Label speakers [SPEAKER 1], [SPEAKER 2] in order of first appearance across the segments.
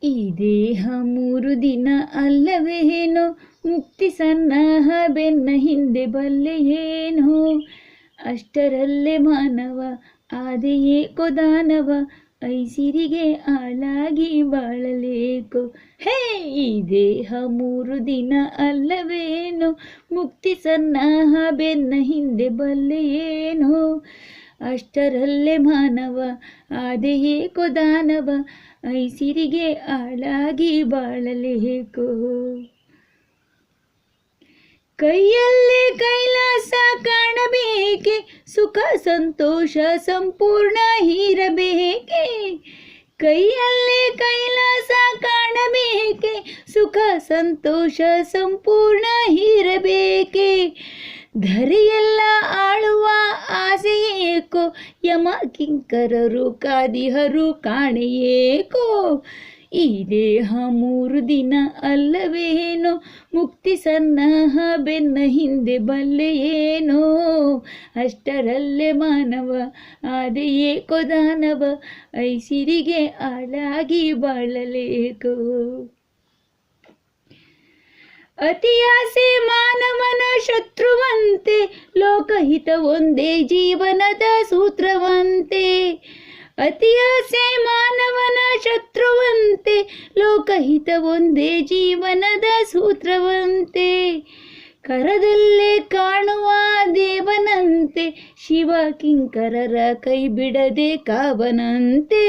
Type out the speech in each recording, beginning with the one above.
[SPEAKER 1] ಈ ದೇಹ 3 ದಿನ ಅಲ್ಲವೇನೋ, ಮುಕ್ತಿ ಸನ್ನಾಹ ಬೆನ್ನ ಹಿಂದೆ ಬಲ್ಲೆಯೇನೋ. ಅಷ್ಟರಲ್ಲೇ ಮಾನವ ಆದೆಯೇಕೋ ದಾನವ, ಐಸಿರಿಗೆ ಆಳಾಗಿ ಬಾಳಲೇಕೋ. ಹೇ, ಈ ದೇಹ 3 ದಿನ ಅಲ್ಲವೇನೋ, ಮುಕ್ತಿ ಸನ್ನಾಹ ಬೆನ್ನ ಹಿಂದೆ ಬಲ್ಲೆಯೇನೋ. ಅಷ್ಟರಲ್ಲೇ ಮಾನವ ಆದೆಯೇಕೋ ದಾನವ, ಐಸಿರಿಗೆ ಆಳಾಗಿ ಬಾಳಲೇಕೋ. ಕೈಯಲ್ಲೇ ಕೈಲಾಸ ಕಾಣಬೇಕೆ, ಸುಖ ಸಂತೋಷ ಸಂಪೂರ್ಣ ಇರಬೇಕೆ. ಕೈಯಲ್ಲೇ ಕೈಲಾಸ ಕಾಣಬೇಕೆ, ಸುಖ ಸಂತೋಷ ಸಂಪೂರ್ಣ ಇರಬೇಕೆ. ಧರೆಯೆಲ್ಲ ಆಳುವ ಆಸೆಯೇಕೋ, ಯಮ ಕಿಂಕರರು ಕಾದಿಹರು ಕಾಣೆಯೇಕೋ. ಈ ದೇಹ 3 ದಿನ ಅಲ್ಲವೇನೋ, ಮುಕ್ತಿ ಸನ್ನಾಹ ಬೆನ್ನ ಹಿಂದೆ ಬಲ್ಲೆಯೇನೋ. ಅಷ್ಟರಲ್ಲೇ ಮಾನವ ಆದೆಯೇಕೋ ದಾನವ, ಐಸಿರಿಗೆ ಆಳಾಗಿ ಬಾಳಲೇಕೋ. ಅತಿಯಾಸೆ ಮಾನವನ ಶತ್ರುವಂತೆ, ಲೋಕಹಿತ ಒಂದೇ ಜೀವನದ ಸೂತ್ರವಂತೆ. ಅತಿಯಾಸೆ ಮಾನವನ ಶತ್ರುವಂತೆ, ಲೋಕಹಿತ ಒಂದೇ ಜೀವನದ ಸೂತ್ರವಂತೆ. ಕರದಲ್ಲೇ ಕಾಣುವ ದೇವನಂತೆ, ಶಿವ ಕಿಂಕರರ ಕೈ ಬಿಡದೆ ಕಾವನಂತೆ.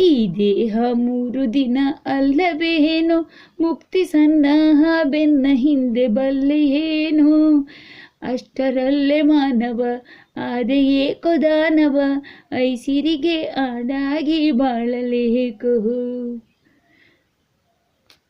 [SPEAKER 1] ಈ ದೇಹ 3 ದಿನ ಅಲ್ಲವೇನೋ, ಮುಕ್ತಿ ಸನ್ನಾಹ ಬೆನ್ನ ಹಿಂದೆ ಬಲ್ಲೆಯೇನೋ. ಅಷ್ಟರಲ್ಲೇ ಮಾನವ ಆದೆಯೇಕೋ ದಾನವ, ಐಸಿರಿಗೆ ಆಳಾಗಿ ಬಾಳಲೇಕೋ.